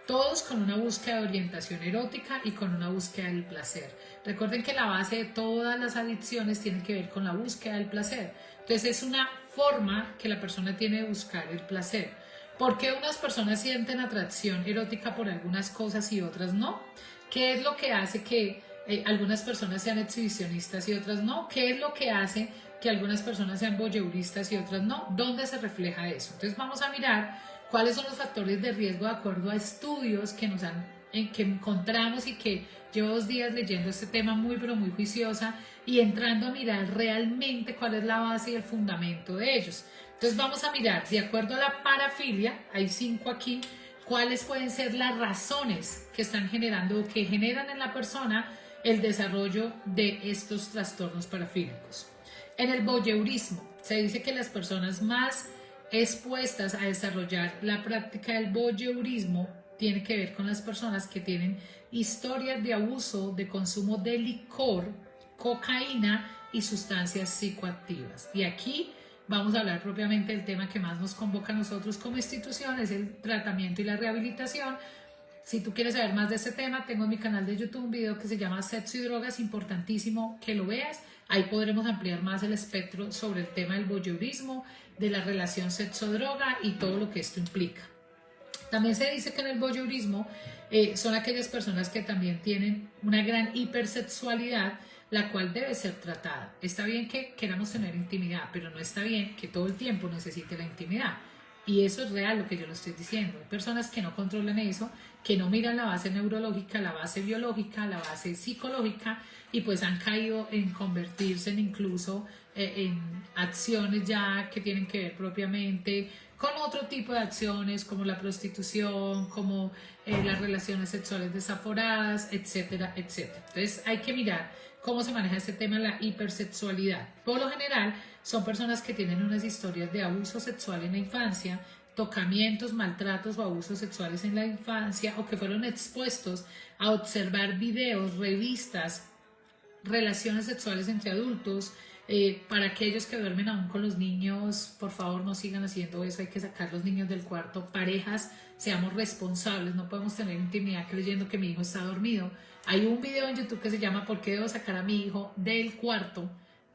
todos con una búsqueda de orientación erótica y con una búsqueda del placer. Recuerden que la base de todas las adicciones tiene que ver con la búsqueda del placer. Entonces es una forma que la persona tiene de buscar el placer. ¿Por qué unas personas sienten atracción erótica por algunas cosas y otras no? ¿Qué es lo que hace que algunas personas sean exhibicionistas y otras no? ¿Qué es lo que hace que algunas personas sean voyeuristas y otras no? ¿Dónde se refleja eso? Entonces vamos a mirar cuáles son los factores de riesgo de acuerdo a estudios que que encontramos y que llevo 2 días leyendo este tema muy pero muy juiciosa y entrando a mirar realmente cuál es la base y el fundamento de ellos. Entonces vamos a mirar, de acuerdo a la parafilia, hay 5 aquí, cuáles pueden ser las razones que están generando o que generan en la persona el desarrollo de estos trastornos parafílicos. En el voyeurismo se dice que las personas más expuestas a desarrollar la práctica del voyeurismo tiene que ver con las personas que tienen historias de abuso, de consumo de licor, cocaína y sustancias psicoactivas. Y aquí vamos a hablar propiamente del tema que más nos convoca a nosotros como institución, es el tratamiento y la rehabilitación. Si tú quieres saber más de este tema, tengo en mi canal de YouTube un video que se llama Sexo y Drogas, importantísimo que lo veas. Ahí podremos ampliar más el espectro sobre el tema del voyeurismo, de la relación sexo-droga y todo lo que esto implica. También se dice que en el voyeurismo son aquellas personas que también tienen una gran hipersexualidad, la cual debe ser tratada. Está bien que queramos tener intimidad, pero no está bien que todo el tiempo necesite la intimidad. Y eso es real lo que yo lo estoy diciendo. Hay personas que no controlan eso, que no miran la base neurológica, la base biológica, la base psicológica y pues han caído en convertirse en incluso en acciones ya que tienen que ver propiamente con otro tipo de acciones como la prostitución, como las relaciones sexuales desaforadas, etcétera, etcétera. Entonces hay que mirar cómo se maneja este tema de la hipersexualidad. Por lo general son personas que tienen unas historias de abuso sexual en la infancia, tocamientos, maltratos o abusos sexuales en la infancia o que fueron expuestos a observar videos, revistas, relaciones sexuales entre adultos. Para aquellos que duermen aún con los niños, por favor no sigan haciendo eso, hay que sacar los niños del cuarto. Parejas, seamos responsables, no podemos tener intimidad creyendo que mi hijo está dormido. Hay un video en YouTube que se llama ¿Por qué debo sacar a mi hijo del cuarto?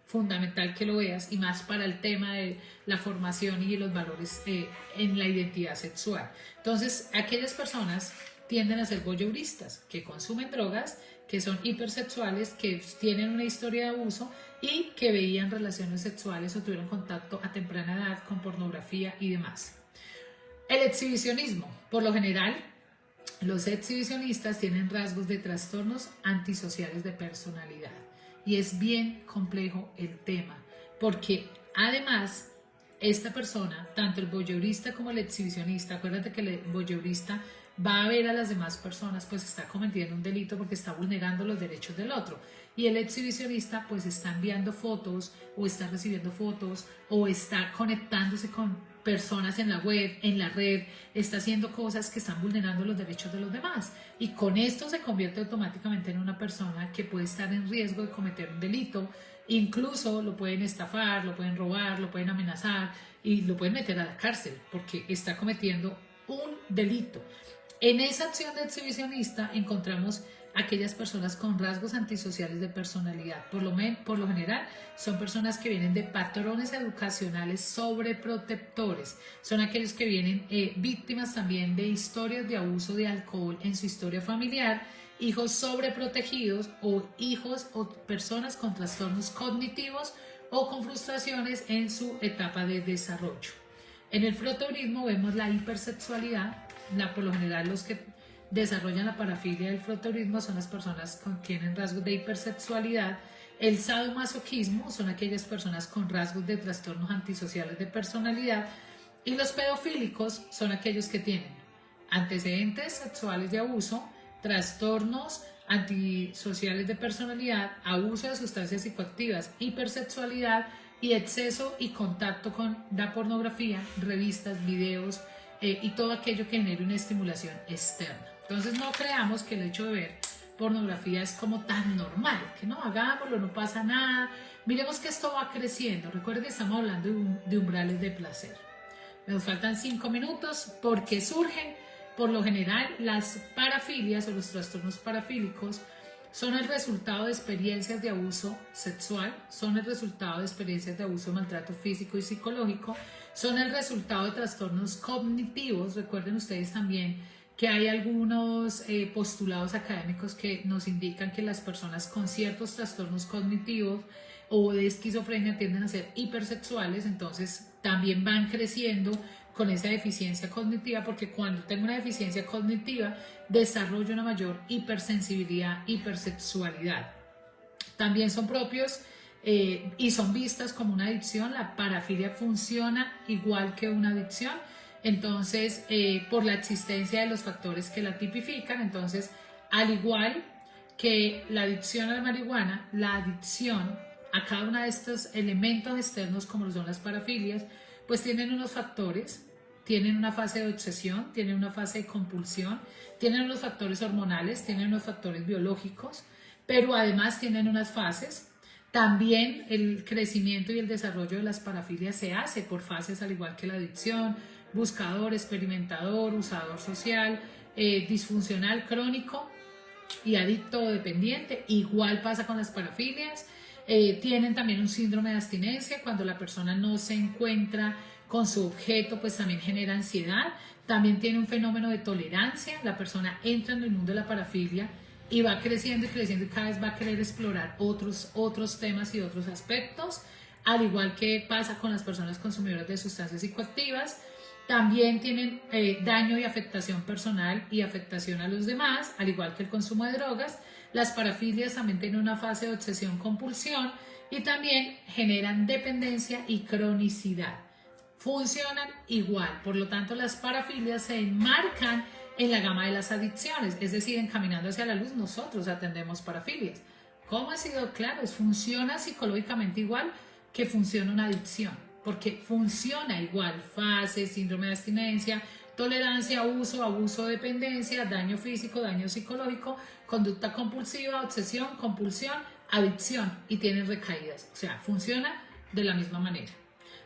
Fundamental que lo veas y más para el tema de la formación y los valores en la identidad sexual. Entonces, aquellas personas tienden a ser voyeuristas, que consumen drogas, que son hipersexuales, que tienen una historia de abuso y que veían relaciones sexuales o tuvieron contacto a temprana edad con pornografía y demás. El exhibicionismo. Por lo general, los exhibicionistas tienen rasgos de trastornos antisociales de personalidad. Y es bien complejo el tema, porque además esta persona, tanto el voyeurista como el exhibicionista, acuérdate que el voyeurista va a ver a las demás personas, pues está cometiendo un delito porque está vulnerando los derechos del otro. Y el exhibicionista pues está enviando fotos o está recibiendo fotos o está conectándose con personas en la web, en la red, está haciendo cosas que están vulnerando los derechos de los demás. Y con esto se convierte automáticamente en una persona que puede estar en riesgo de cometer un delito. Incluso lo pueden estafar, lo pueden robar, lo pueden amenazar y lo pueden meter a la cárcel porque está cometiendo un delito. En esa acción de exhibicionista encontramos aquellas personas con rasgos antisociales de personalidad. Por lo general son personas que vienen de patrones educacionales sobreprotectores. Son aquellos que vienen víctimas también de historias de abuso de alcohol en su historia familiar, hijos sobreprotegidos o hijos o personas con trastornos cognitivos o con frustraciones en su etapa de desarrollo. En el froteurismo vemos la hipersexualidad. Por lo general los que desarrollan la parafilia del froteurismo son las personas que tienen rasgos de hipersexualidad. El sadomasoquismo son aquellas personas con rasgos de trastornos antisociales de personalidad. Y los pedofílicos son aquellos que tienen antecedentes sexuales de abuso, trastornos antisociales de personalidad, abuso de sustancias psicoactivas, hipersexualidad y exceso y contacto con la pornografía, revistas, videos y todo aquello que genere una estimulación externa. Entonces no creamos que el hecho de ver pornografía es como tan normal, que no hagámoslo, no pasa nada. Miremos que esto va creciendo. Recuerden que estamos hablando de umbrales de placer. Nos faltan 5 minutos porque surgen. Por lo general, las parafilias o los trastornos parafílicos son el resultado de experiencias de abuso sexual, son el resultado de experiencias de abuso, maltrato físico y psicológico, son el resultado de trastornos cognitivos. Recuerden ustedes también que hay algunos postulados académicos que nos indican que las personas con ciertos trastornos cognitivos o de esquizofrenia tienden a ser hipersexuales, entonces también van creciendo con esa deficiencia cognitiva, porque cuando tengo una deficiencia cognitiva desarrollo una mayor hipersensibilidad, hipersexualidad. También son propios y son vistas como una adicción. La parafilia funciona igual que una adicción, entonces por la existencia de los factores que la tipifican. Entonces, al igual que la adicción a la marihuana, la adicción a cada uno de estos elementos externos como lo son las parafilias, pues tienen unos factores, tienen una fase de obsesión, tienen una fase de compulsión, tienen unos factores hormonales, tienen unos factores biológicos, pero además tienen unas fases. También el crecimiento y el desarrollo de las parafilias se hace por fases, al igual que la adicción: buscador, experimentador, usador social, disfuncional, crónico y adicto o dependiente. Igual pasa con las parafilias. Tienen también un síndrome de abstinencia. Cuando la persona no se encuentra con su objeto, pues también genera ansiedad. También tiene un fenómeno de tolerancia. La persona entra en el mundo de la parafilia y va creciendo y creciendo y cada vez va a querer explorar otros temas y otros aspectos, al igual que pasa con las personas consumidoras de sustancias psicoactivas. También tienen daño y afectación personal y afectación a los demás, al igual que el consumo de drogas. Las parafilias también tienen una fase de obsesión-compulsión y también generan dependencia y cronicidad. Funcionan igual, por lo tanto las parafilias se enmarcan en la gama de las adicciones, es decir, encaminando hacia la luz. Nosotros atendemos parafilias. ¿Cómo ha sido claro? Funciona psicológicamente igual que funciona una adicción, porque funciona igual: fase, síndrome de abstinencia, tolerancia, uso, abuso, dependencia, daño físico, daño psicológico, conducta compulsiva, obsesión, compulsión, adicción, y tienen recaídas. O sea, funciona de la misma manera.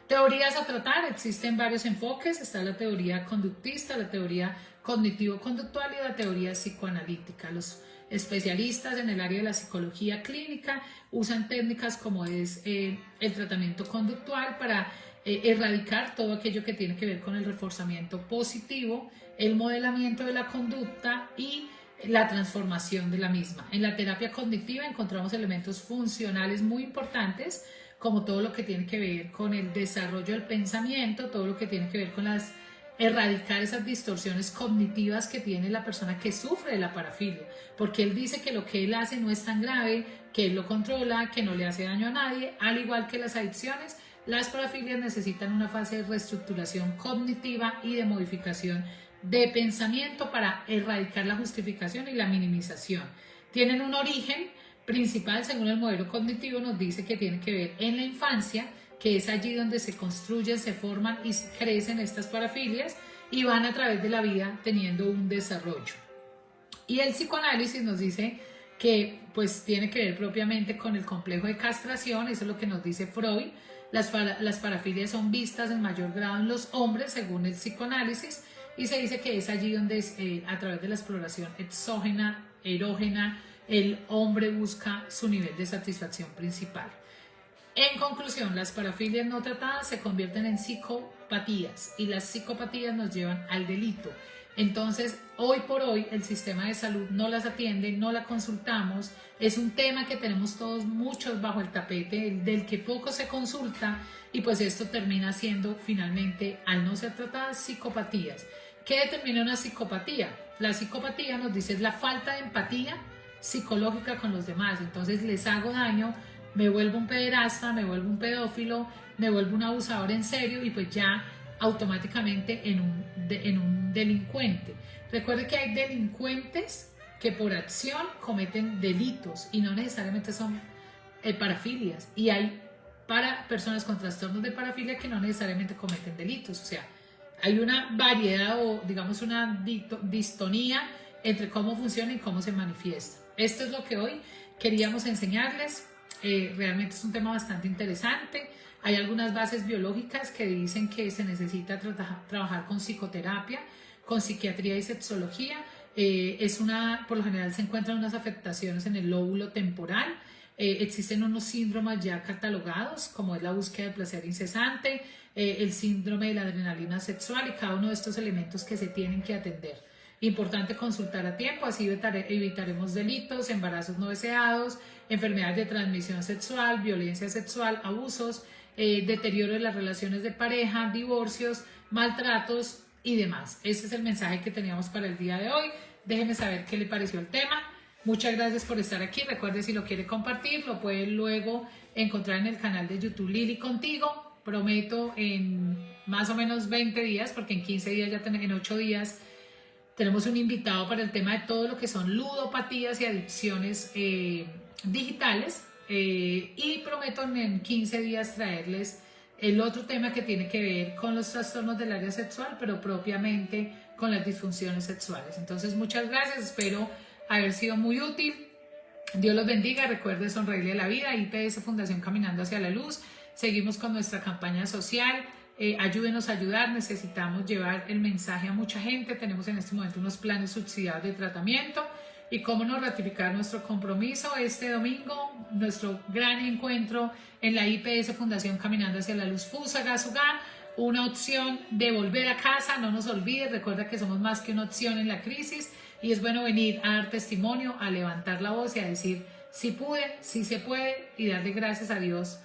Teorías a tratar: existen varios enfoques. Está la teoría conductista, la teoría cognitivo-conductual y la teoría psicoanalítica. Los especialistas en el área de la psicología clínica usan técnicas como es el tratamiento conductual para erradicar todo aquello que tiene que ver con el reforzamiento positivo, el modelamiento de la conducta y la transformación de la misma. En la terapia cognitiva encontramos elementos funcionales muy importantes, como todo lo que tiene que ver con el desarrollo del pensamiento, todo lo que tiene que ver con erradicar esas distorsiones cognitivas que tiene la persona que sufre de la parafilia, porque él dice que lo que él hace no es tan grave, que él lo controla, que no le hace daño a nadie. Al igual que las adicciones, las parafilias necesitan una fase de reestructuración cognitiva y de modificación de pensamiento para erradicar la justificación y la minimización. Tienen un origen principal, según el modelo cognitivo, nos dice que tiene que ver en la infancia, que es allí donde se construyen, se forman y crecen estas parafilias y van a través de la vida teniendo un desarrollo. Y el psicoanálisis nos dice que pues tiene que ver propiamente con el complejo de castración, eso es lo que nos dice Freud. Las parafilias son vistas en mayor grado en los hombres, según el psicoanálisis, y se dice que es allí donde a través de la exploración exógena, erógena, el hombre busca su nivel de satisfacción principal. En conclusión, las parafilias no tratadas se convierten en psicopatías y las psicopatías nos llevan al delito. Entonces, hoy por hoy el sistema de salud no las atiende, no la consultamos, es un tema que tenemos todos muchos bajo el tapete, del que poco se consulta y pues esto termina siendo finalmente, al no ser tratadas, psicopatías. ¿Qué determina una psicopatía? La psicopatía nos dice es la falta de empatía psicológica con los demás, entonces les hago daño, me vuelvo un pederasta, me vuelvo un pedófilo, me vuelvo un abusador en serio y pues ya automáticamente en un delincuente. Recuerde que hay delincuentes que por acción cometen delitos y no necesariamente son parafilias, y hay para personas con trastornos de parafilia que no necesariamente cometen delitos, o sea, hay una variedad o digamos una distonía entre cómo funciona y cómo se manifiesta. Esto es lo que hoy queríamos enseñarles. Realmente es un tema bastante interesante. Hay algunas bases biológicas que dicen que se necesita trabajar con psicoterapia, con psiquiatría y sexología. Por lo general se encuentran unas afectaciones en el lóbulo temporal. Existen unos síndromes ya catalogados, como es la búsqueda de placer incesante, el síndrome de la adrenalina sexual y cada uno de estos elementos que se tienen que atender. Importante consultar a tiempo, así evitaremos delitos, embarazos no deseados, enfermedades de transmisión sexual, violencia sexual, abusos, deterioro de las relaciones de pareja, divorcios, maltratos y demás. Este es el mensaje que teníamos para el día de hoy. Déjenme saber qué le pareció el tema. Muchas gracias por estar aquí. Recuerde, si lo quiere compartir, lo puede luego encontrar en el canal de YouTube Lili Contigo. Prometo en más o menos 20 días, porque en 15 días, en 8 días, tenemos un invitado para el tema de todo lo que son ludopatías y adicciones digitales. Y prometo en 15 días traerles el otro tema que tiene que ver con los trastornos del área sexual, pero propiamente con las disfunciones sexuales. Entonces, muchas gracias. Espero haber sido muy útil. Dios los bendiga. Recuerde sonreírle a la vida. IPS Fundación Caminando hacia la Luz. Seguimos con nuestra campaña social. Ayúdenos a ayudar, necesitamos llevar el mensaje a mucha gente. Tenemos en este momento unos planes subsidiados de tratamiento y cómo no ratificar nuestro compromiso este domingo, nuestro gran encuentro en la IPS Fundación Caminando hacia la Luz Fusagasugá, una opción de volver a casa. No nos olvides, recuerda que somos más que una opción en la crisis y es bueno venir a dar testimonio, a levantar la voz y a decir si pude, si se puede, y darle gracias a Dios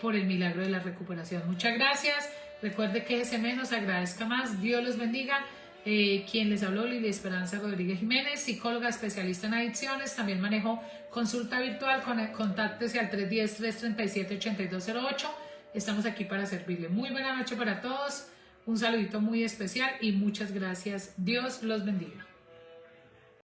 por el milagro de la recuperación. Muchas gracias. Recuerde que ese menos agradezca más. Dios los bendiga. Quien les habló, Lili Esperanza Rodríguez Jiménez, psicóloga especialista en adicciones. También manejo consulta virtual. Contáctese al 310-337-8208. Estamos aquí para servirle. Muy buena noche para todos. Un saludito muy especial y muchas gracias. Dios los bendiga.